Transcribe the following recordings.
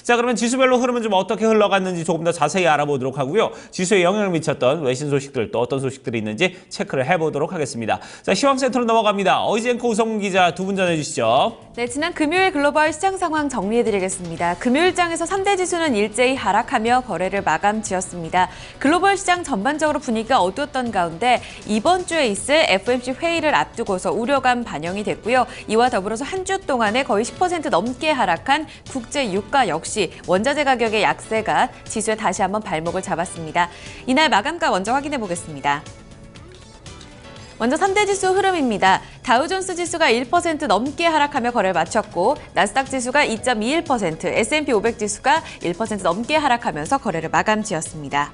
자, 그러면 지수별로 흐름은 좀 어떻게 흘러갔는지 조금 더 자세히 알아보도록 하고요. 지수에 영향을 미쳤던 외신 소식들 또 어떤 소식들이 있는지 체크를 해보도록 하겠습니다. 자, 시황센터로 넘어갑니다. 어이젠코 우성문 기자 두 분 전해주시죠. 네, 지난 금요일 글로벌 시장 상황 정리해드리겠습니다. 금요일장에서 3대 지수는 일제히 하락하며 거래를 마감 지었습니다. 글로벌 시장 전반적으로 분위기가 어두웠던 가운데 이번 주에 있을 FOMC 회의를 앞두고서 우려감 반영이 됐고요. 이와 더불어서 한 주 동안에 거의 10% 넘게 하락한 국제 유가 역시 원자재 가격의 약세가 지수에 다시 한번 발목을 잡았습니다. 이날 마감가 먼저 확인해 보겠습니다. 먼저 3대 지수 흐름입니다. 다우존스 지수가 1% 넘게 하락하며 거래를 마쳤고 나스닥 지수가 2.21%, S&P 500 지수가 1% 넘게 하락하면서 거래를 마감 지었습니다.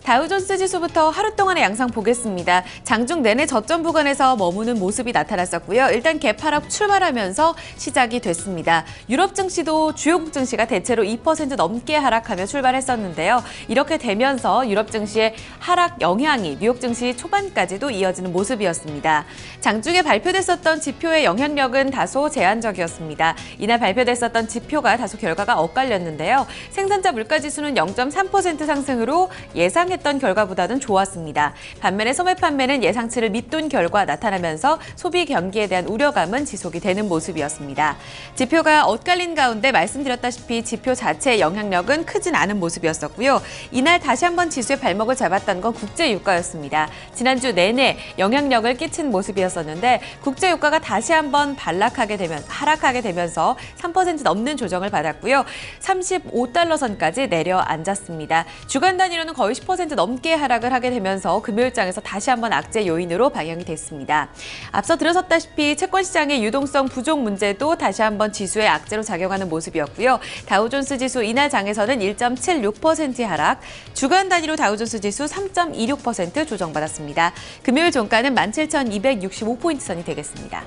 다우존스 지수부터 하루 동안의 양상 보겠습니다. 장중 내내 저점 구간에서 머무는 모습이 나타났었고요. 일단 갭하락 출발하면서 시작이 됐습니다. 유럽 증시도 주요국 증시가 대체로 2% 넘게 하락하며 출발했었는데요. 이렇게 되면서 유럽 증시의 하락 영향이 뉴욕 증시 초반까지도 이어지는 모습이었습니다. 장중에 발표됐었던 지표의 영향력은 다소 제한적이었습니다. 이날 발표됐었던 지표가 다소 결과가 엇갈렸는데요. 생산자 물가지수는 0.3% 상승으로 예상했던 결과보다는 좋았습니다. 반면에 소매 판매는 예상치를 밑돈 결과 나타나면서 소비 경기에 대한 우려감은 지속이 되는 모습이었습니다. 지표가 엇갈린 가운데 말씀드렸다시피 지표 자체의 영향력은 크진 않은 모습이었었고요. 이날 다시 한번 지수의 발목을 잡았던 건 국제 유가였습니다. 지난주 내내 영향력을 끼친 모습이었었는데 국제 유가가 다시 한번 하락하게 되면서 3% 넘는 조정을 받았고요. 35달러 선까지 내려앉았습니다. 주간 단위로는 거의 10% 넘게 하락을 하게 되면서 금요일장에서 다시 한번 악재 요인으로 방영이 됐습니다. 앞서 들어섰다시피 채권 시장의 유동성 부족 문제도 다시 한번 지수의 악재로 작용하는 모습이었고요. 다우존스 지수 이날 장에서는 1.76% 하락, 주간 단위로 다우존스 지수 3.26% 조정받았습니다. 금요일 종가는 17,265포인트 선이 되겠습니다.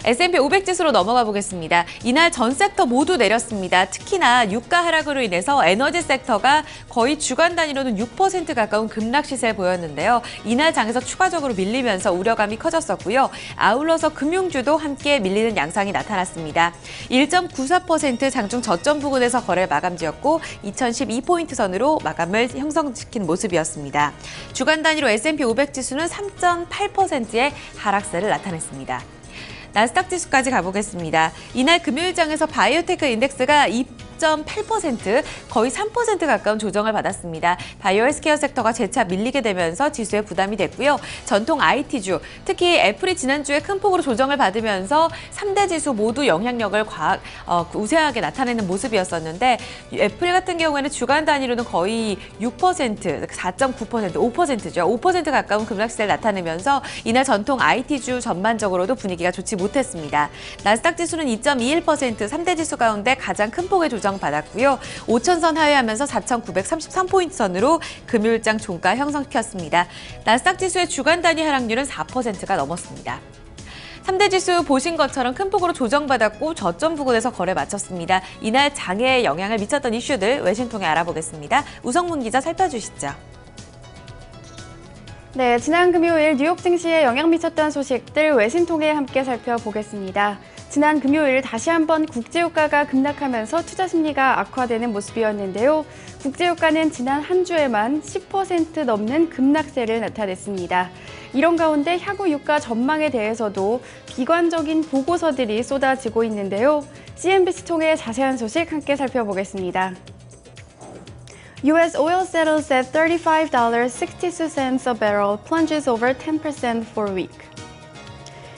S&P 500 지수로 넘어가 보겠습니다. 이날 전 섹터 모두 내렸습니다. 특히나 유가 하락으로 인해서 에너지 섹터가 거의 주간 단위로는 6% 가까운 급락 시세를 보였는데요. 이날 장에서 추가적으로 밀리면서 우려감이 커졌었고요. 아울러서 금융주도 함께 밀리는 양상이 나타났습니다. 1.94% 장중 저점 부근에서 거래 마감지었고 2012포인트 선으로 마감을 형성시킨 모습이었습니다. 주간 단위로 S&P 500 지수는 3.8%의 하락세를 나타냈습니다. 나스닥 지수까지 가보겠습니다. 이날 금요일장에서 바이오테크 인덱스가 2.8%, 거의 3% 가까운 조정을 받았습니다. 바이오 헬스케어 섹터가 재차 밀리게 되면서 지수에 부담이 됐고요. 전통 IT주, 특히 애플이 지난주에 큰 폭으로 조정을 받으면서 3대 지수 모두 영향력을 우세하게 나타내는 모습이었었는데 애플 같은 경우에는 주간 단위로는 거의 6%, 4.9%, 5%죠. 5% 가까운 급락세를 나타내면서 이날 전통 IT주 전반적으로도 분위기가 좋지 못했습니다. 나스닥 지수는 2.21%, 3대 지수 가운데 가장 큰 폭의 조정받았고요. 5,000선 하회하면서 4,933포인트 선으로 금요일장 종가 형성시켰습니다. 나스닥 지수의 주간 단위 하락률은 4%가 넘었습니다. 3대 지수 보신 것처럼 큰 폭으로 조정받았고 저점 부근에서 거래 마쳤습니다. 이날 장에에 영향을 미쳤던 이슈들 외신 통해 알아보겠습니다. 우성문 기자 살펴주시죠. 네, 지난 금요일 뉴욕 증시에 영향 미쳤던 소식들 외신 통해 함께 살펴보겠습니다. 지난 금요일 다시 한번 국제유가가 급락하면서 투자 심리가 악화되는 모습이었는데요. 국제유가는 지난 한 주에만 10% 넘는 급락세를 나타냈습니다. 이런 가운데 향후 유가 전망에 대해서도 비관적인 보고서들이 쏟아지고 있는데요. CNBC 통해 자세한 소식 함께 살펴보겠습니다. U.S. oil settles at $35.62 a barrel, plunges over 10% for a week.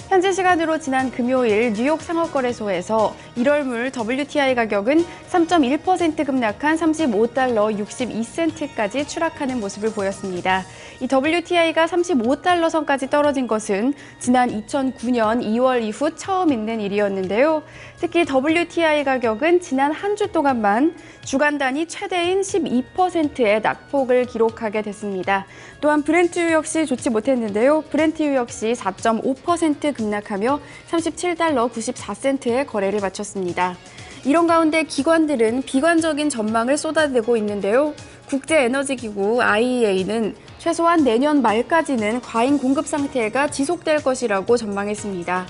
현지 시간으로 지난 금요일 뉴욕 상업거래소에서 1월물 WTI 가격은 3.1% 급락한 35달러 62센트까지 추락하는 모습을 보였습니다. 이 WTI가 35달러 선까지 떨어진 것은 지난 2009년 2월 이후 처음 있는 일이었는데요. 특히 WTI 가격은 지난 한 주 동안만 주간 단위 최대인 12%의 낙폭을 기록하게 됐습니다. 또한 브렌트유 역시 좋지 못했는데요. 브렌트유 역시 4.5% 급락하며 37달러 94센트의 거래를 마쳤습니다. 이런 가운데 기관들은 비관적인 전망을 쏟아내고 있는데요. 국제에너지기구 IEA는 최소한 내년 말까지는 과잉 공급 상태가 지속될 것이라고 전망했습니다.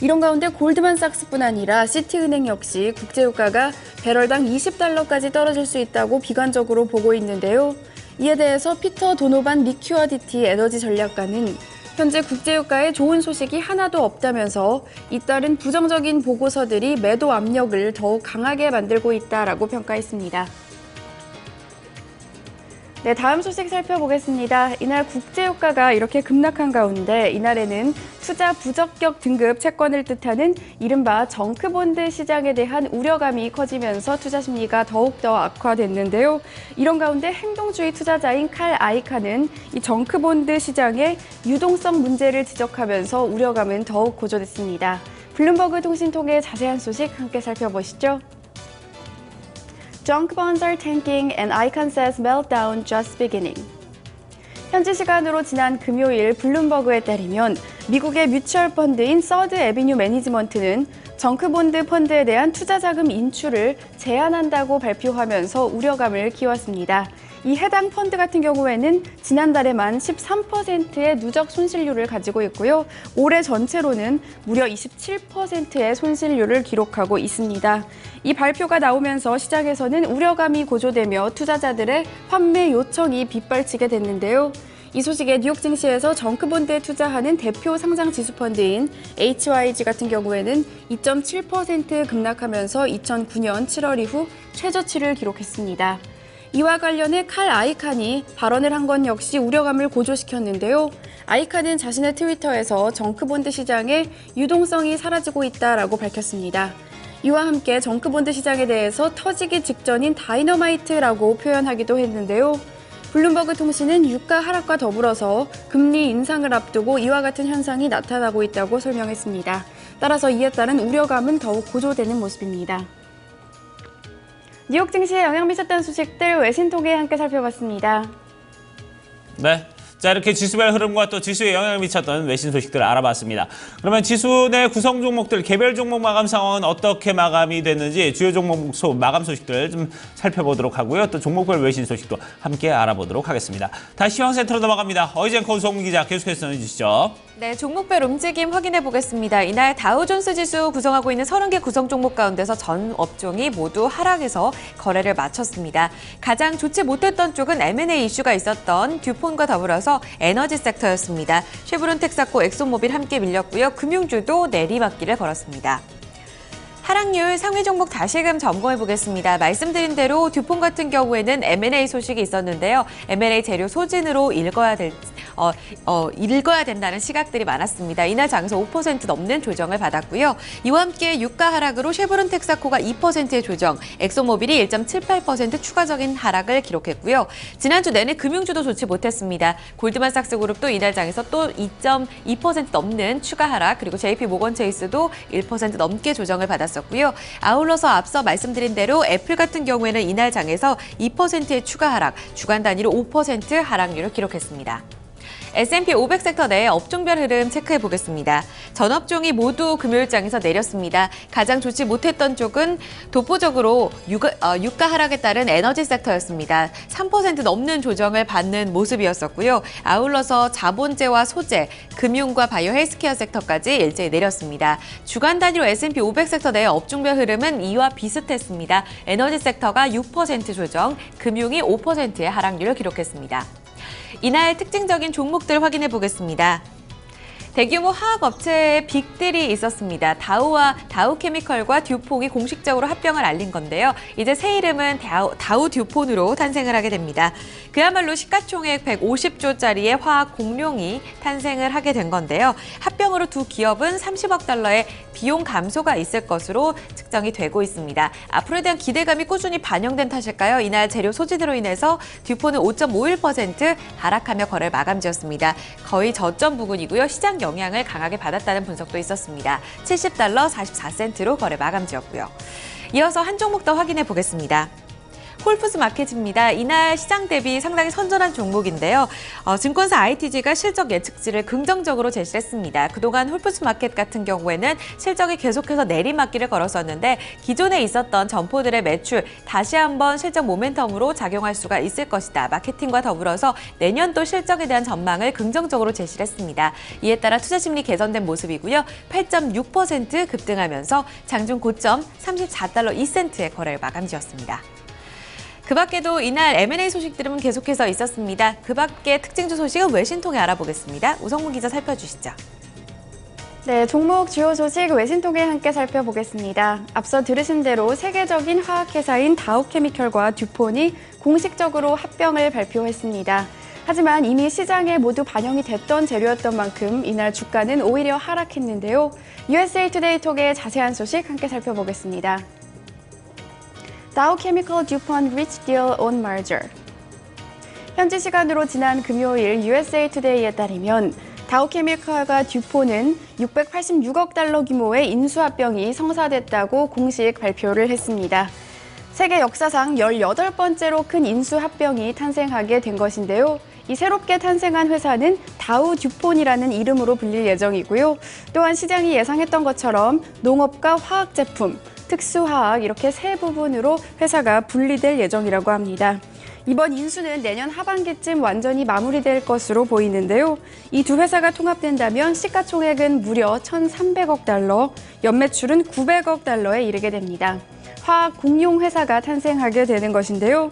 이런 가운데 골드만삭스뿐 아니라 시티은행 역시 국제유가가 배럴당 20달러까지 떨어질 수 있다고 비관적으로 보고 있는데요. 이에 대해서 피터 도노반 리큐어디티 에너지 전략가는 현재 국제유가에 좋은 소식이 하나도 없다면서 잇따른 부정적인 보고서들이 매도 압력을 더욱 강하게 만들고 있다라고 평가했습니다. 네, 다음 소식 살펴보겠습니다. 이날 국제유가가 이렇게 급락한 가운데 이날에는 투자 부적격 등급 채권을 뜻하는 이른바 정크본드 시장에 대한 우려감이 커지면서 투자 심리가 더욱더 악화됐는데요. 이런 가운데 행동주의 투자자인 칼 아이카는 이 정크본드 시장의 유동성 문제를 지적하면서 우려감은 더욱 고조됐습니다. 블룸버그 통신 통해 자세한 소식 함께 살펴보시죠. Junk bonds are tanking and Icahn says meltdown just beginning. 현지 시간으로 지난 금요일 블룸버그에 따르면 미국의 뮤추얼 펀드인 서드 애비뉴 매니지먼트는 정크본드 펀드에 대한 투자 자금 인출을 제한한다고 발표하면서 우려감을 키웠습니다. 이 해당 펀드 같은 경우에는 지난달에만 13%의 누적 손실률을 가지고 있고요. 올해 전체로는 무려 27%의 손실률을 기록하고 있습니다. 이 발표가 나오면서 시장에서는 우려감이 고조되며 투자자들의 판매 요청이 빗발치게 됐는데요. 이 소식에 뉴욕 증시에서 정크본드에 투자하는 대표 상장 지수 펀드인 HYG 같은 경우에는 2.7% 급락하면서 2009년 7월 이후 최저치를 기록했습니다. 이와 관련해 칼 아이칸이 발언을 한 건 역시 우려감을 고조시켰는데요. 아이칸은 자신의 트위터에서 정크본드 시장의 유동성이 사라지고 있다라고 밝혔습니다. 이와 함께 정크본드 시장에 대해서 터지기 직전인 다이너마이트라고 표현하기도 했는데요. 블룸버그 통신은 유가 하락과 더불어서 금리 인상을 앞두고 이와 같은 현상이 나타나고 있다고 설명했습니다. 따라서 이에 따른 우려감은 더욱 고조되는 모습입니다. 뉴욕 증시에 영향 미쳤던 소식들 외신 통해 함께 살펴봤습니다. 네. 자, 이렇게 지수별 흐름과 또 지수에 영향을 미쳤던 외신 소식들을 알아봤습니다. 그러면 지수 내 구성 종목들 개별 종목 마감 상황은 어떻게 마감이 됐는지 주요 종목 마감 소식들 좀 살펴보도록 하고요. 또 종목별 외신 소식도 함께 알아보도록 하겠습니다. 다시 시황센터로 넘어갑니다. 어이젠코 우성훈 기자 계속해서 전해주시죠. 네, 종목별 움직임 확인해 보겠습니다. 이날 다우존스 지수 구성하고 있는 30개 구성 종목 가운데서 전 업종이 모두 하락해서 거래를 마쳤습니다. 가장 좋지 못했던 쪽은 M&A 이슈가 있었던 듀폰과 더불어서 에너지 섹터였습니다. 쉐브론 텍사코, 엑소모빌 함께 밀렸고요. 금융주도 내리막길을 걸었습니다. 하락률 상위 종목 다시금 점검해 보겠습니다. 말씀드린 대로 듀폰 같은 경우에는 M&A 소식이 있었는데요. M&A 재료 소진으로 읽어야 된다는 시각들이 많았습니다. 이날 장에서 5% 넘는 조정을 받았고요. 이와 함께 유가 하락으로 쉐브론 텍사코가 2%의 조정, 엑소모빌이 1.78% 추가적인 하락을 기록했고요. 지난주 내내 금융주도 좋지 못했습니다. 골드만삭스 그룹도 이날 장에서 또 2.2% 넘는 추가 하락, 그리고 JP 모건 체이스도 1% 넘게 조정을 받았습니다. 아울러서 앞서 말씀드린 대로 애플 같은 경우에는 이날 장에서 2%의 추가 하락, 주간 단위로 5% 하락률을 기록했습니다. S&P 500 섹터 내 업종별 흐름 체크해 보겠습니다. 전 업종이 모두 금요일장에서 내렸습니다. 가장 좋지 못했던 쪽은 독보적으로 유가 하락에 따른 에너지 섹터였습니다. 3% 넘는 조정을 받는 모습이었었고요. 아울러서 자본재와 소재, 금융과 바이오 헬스케어 섹터까지 일제히 내렸습니다. 주간 단위로 S&P 500 섹터 내 업종별 흐름은 이와 비슷했습니다. 에너지 섹터가 6% 조정, 금융이 5%의 하락률을 기록했습니다. 이날 특징적인 종목들 확인해 보겠습니다. 대규모 화학업체의 빅딜이 있었습니다. 다우케미컬과 듀퐁이 공식적으로 합병을 알린 건데요. 이제 새 이름은 다우듀폰으로 탄생을 하게 됩니다. 그야말로 시가총액 150조짜리의 화학 공룡이 탄생을 하게 된 건데요. 합병으로 두 기업은 30억 달러의 비용 감소가 있을 것으로 측정이 되고 있습니다. 앞으로에 대한 기대감이 꾸준히 반영된 탓일까요? 이날 재료 소진으로 인해서 듀폰은 5.51% 하락하며 거래를 마감지었습니다. 거의 저점 부근이고요. 시장 영향을 강하게 받았다는 분석도 있었습니다. 70달러 44센트로 거래 마감지었고요. 이어서 한 종목 더 확인해 보겠습니다. 홀푸드 마켓입니다. 이날 시장 대비 상당히 선전한 종목인데요. 증권사 ITG가 실적 예측치를 긍정적으로 제시했습니다. 그동안 홀푸드 마켓 같은 경우에는 실적이 계속해서 내리막길을 걸었었는데 기존에 있었던 점포들의 매출 다시 한번 실적 모멘텀으로 작용할 수가 있을 것이다. 마케팅과 더불어서 내년도 실적에 대한 전망을 긍정적으로 제시를 했습니다. 이에 따라 투자 심리 개선된 모습이고요. 8.6% 급등하면서 장중 고점 34달러 2센트의 거래를 마감 지었습니다. 그 밖에도 이날 M&A 소식들은 계속해서 있었습니다. 그 밖의 특징주 소식은 외신 통해 알아보겠습니다. 우성문 기자 살펴주시죠. 네, 종목 주요 소식 외신 통해 함께 살펴보겠습니다. 앞서 들으신 대로 세계적인 화학회사인 다우케미컬과 듀폰이 공식적으로 합병을 발표했습니다. 하지만 이미 시장에 모두 반영이 됐던 재료였던 만큼 이날 주가는 오히려 하락했는데요. USA 투데이 톡의 자세한 소식 함께 살펴보겠습니다. Dow Chemical DuPont reached deal on merger. 현지 시간으로 지난 금요일 USA 투데이에 따르면 다우케미컬과 듀폰은 686억 달러 규모의 인수합병이 성사됐다고 공식 발표를 했습니다. 세계 역사상 18번째로 큰 인수합병이 탄생하게 된 것인데요. 이 새롭게 탄생한 회사는 다우 듀폰이라는 이름으로 불릴 예정이고요. 또한 시장이 예상했던 것처럼 농업과 화학제품, 특수화학 이렇게 세 부분으로 회사가 분리될 예정이라고 합니다. 이번 인수는 내년 하반기쯤 완전히 마무리될 것으로 보이는데요. 이 두 회사가 통합된다면 시가총액은 무려 1,300억 달러, 연매출은 900억 달러에 이르게 됩니다. 화학 공용 회사가 탄생하게 되는 것인데요.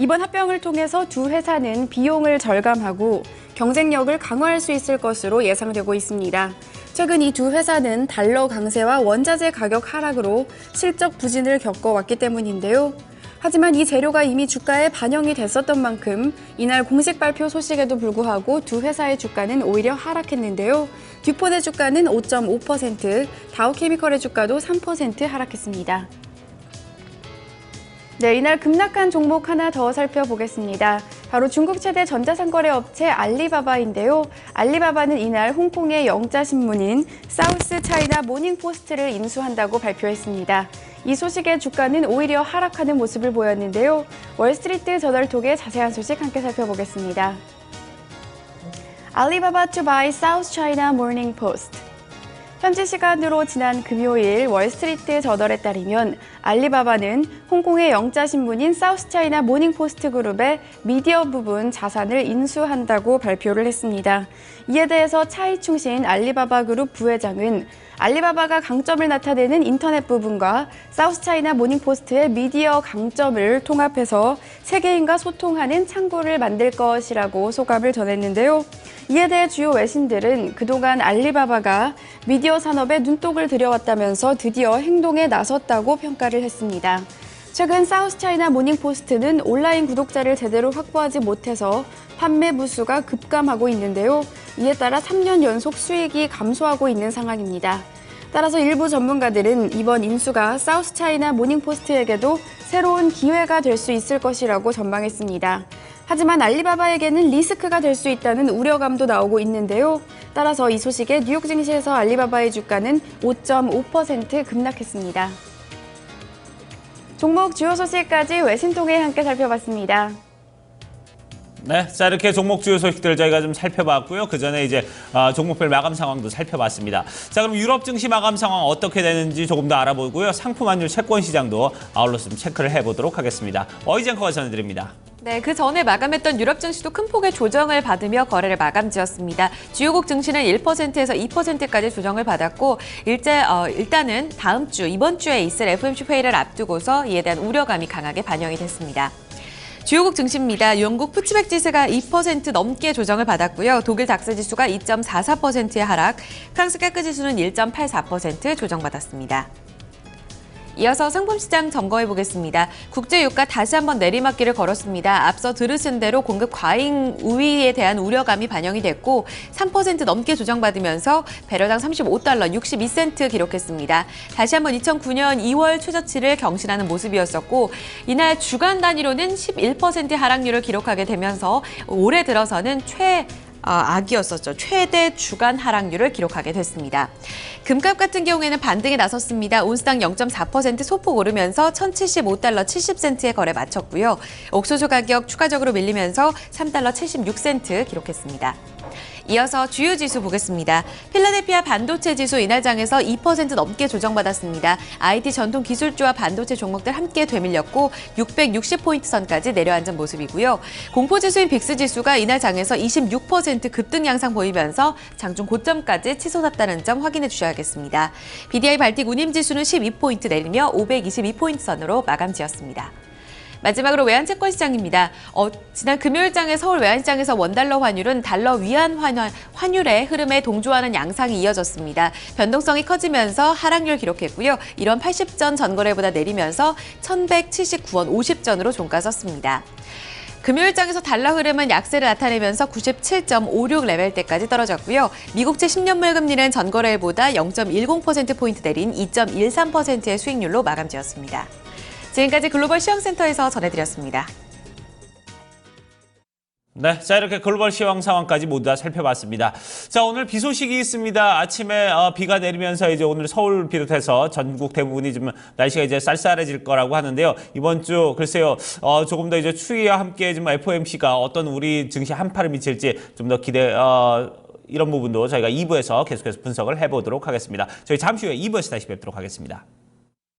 이번 합병을 통해서 두 회사는 비용을 절감하고 경쟁력을 강화할 수 있을 것으로 예상되고 있습니다. 최근 이 두 회사는 달러 강세와 원자재 가격 하락으로 실적 부진을 겪어왔기 때문인데요. 하지만 이 재료가 이미 주가에 반영이 됐었던 만큼 이날 공식 발표 소식에도 불구하고 두 회사의 주가는 오히려 하락했는데요. 듀폰의 주가는 5.5%, 다우케미컬의 주가도 3% 하락했습니다. 네, 이날 급락한 종목 하나 더 살펴보겠습니다. 바로 중국 최대 전자상거래 업체 알리바바인데요. 알리바바는 이날 홍콩의 영자신문인 사우스 차이나 모닝포스트를 인수한다고 발표했습니다. 이 소식에 주가는 오히려 하락하는 모습을 보였는데요. 월스트리트 저널톡의 자세한 소식 함께 살펴보겠습니다. 알리바바 to buy South China Morning Post. 현지 시간으로 지난 금요일 월스트리트 저널에 따르면 알리바바는 홍콩의 영자신문인 사우스차이나 모닝포스트 그룹의 미디어 부분 자산을 인수한다고 발표를 했습니다. 이에 대해서 차이충신 알리바바 그룹 부회장은 알리바바가 강점을 나타내는 인터넷 부분과 사우스차이나 모닝포스트의 미디어 강점을 통합해서 세계인과 소통하는 창구를 만들 것이라고 소감을 전했는데요. 이에 대해 주요 외신들은 그동안 알리바바가 미디어 산업에 눈독을 들여왔다면서 드디어 행동에 나섰다고 평가를 했습니다. 최근 사우스차이나 모닝포스트는 온라인 구독자를 제대로 확보하지 못해서 판매 부수가 급감하고 있는데요. 이에 따라 3년 연속 수익이 감소하고 있는 상황입니다. 따라서 일부 전문가들은 이번 인수가 사우스차이나 모닝포스트에게도 새로운 기회가 될 수 있을 것이라고 전망했습니다. 하지만 알리바바에게는 리스크가 될 수 있다는 우려감도 나오고 있는데요. 따라서 이 소식에 뉴욕 증시에서 알리바바의 주가는 5.5% 급락했습니다. 종목 주요 소식까지 외신 통해 함께 살펴봤습니다. 네, 자 이렇게 종목 주요 소식들 저희가 좀 살펴봤고요. 그 전에 이제 종목별 마감 상황도 살펴봤습니다. 자 그럼 유럽 증시 마감 상황 어떻게 되는지 조금 더 알아보고요. 상품 환율 채권 시장도 아울러 좀 체크를 해보도록 하겠습니다. 어이젠커가 전해드립니다. 네, 그 전에 마감했던 유럽 증시도 큰 폭의 조정을 받으며 거래를 마감 지었습니다. 주요국 증시는 1%에서 2%까지 조정을 받았고 일단은 다음 주, 이번 주에 있을 FOMC 회의를 앞두고서 이에 대한 우려감이 강하게 반영이 됐습니다. 주요국 증시입니다. 영국 푸츠백 지수가 2% 넘게 조정을 받았고요. 독일 닥스 지수가 2.44%의 하락, 프랑스 깨크 지수는 1.84% 조정받았습니다. 이어서 상품시장 점검해 보겠습니다. 국제유가 다시 한번 내리막길을 걸었습니다. 앞서 들으신 대로 공급 과잉 우위에 대한 우려감이 반영이 됐고 3% 넘게 조정받으면서 배럴당 35달러 62센트 기록했습니다. 다시 한번 2009년 2월 최저치를 경신하는 모습이었었고 이날 주간 단위로는 11% 하락률을 기록하게 되면서 올해 들어서는 악이었었죠. 최대 주간 하락률을 기록하게 됐습니다. 금값 같은 경우에는 반등에 나섰습니다. 온스당 0.4% 소폭 오르면서 1,075달러 70센트의 거래 마쳤고요. 옥수수 가격 추가적으로 밀리면서 3달러 76센트 기록했습니다. 이어서 주요 지수 보겠습니다. 필라델피아 반도체 지수 이날 장에서 2% 넘게 조정받았습니다. IT 전통 기술주와 반도체 종목들 함께 되밀렸고 660포인트 선까지 내려앉은 모습이고요. 공포 지수인 빅스 지수가 이날 장에서 26% 급등 양상 보이면서 장중 고점까지 치솟았다는 점 확인해 주셔야겠습니다. BDI 발틱 운임 지수는 12포인트 내리며 522포인트 선으로 마감 지었습니다. 마지막으로 외환채권 시장입니다. 지난 금요일장의 서울 외환시장에서 원달러 환율은 달러 위안 환율의 흐름에 동조하는 양상이 이어졌습니다. 변동성이 커지면서 하락률 기록했고요. 1원 80전 전거래보다 내리면서 1,179원 50전으로 종가섰습니다. 금요일장에서 달러 흐름은 약세를 나타내면서 97.56 레벨대까지 떨어졌고요. 미국채 10년물 금리는 전거래일보다 0.10%포인트 내린 2.13%의 수익률로 마감지었습니다. 지금까지 글로벌 시황센터에서 전해드렸습니다. 네, 자 이렇게 글로벌 시황 상황까지 모두 다 살펴봤습니다. 자 오늘 비 소식이 있습니다. 아침에 비가 내리면서 이제 오늘 서울 비롯해서 전국 대부분이 좀 날씨가 이제 쌀쌀해질 거라고 하는데요. 이번 주 글쎄요 조금 더 이제 추위와 함께 좀 FOMC가 어떤 우리 증시 한파를 미칠지 좀 더 이런 부분도 저희가 2부에서 계속해서 분석을 해보도록 하겠습니다. 저희 잠시 후에 2부에서 다시 뵙도록 하겠습니다.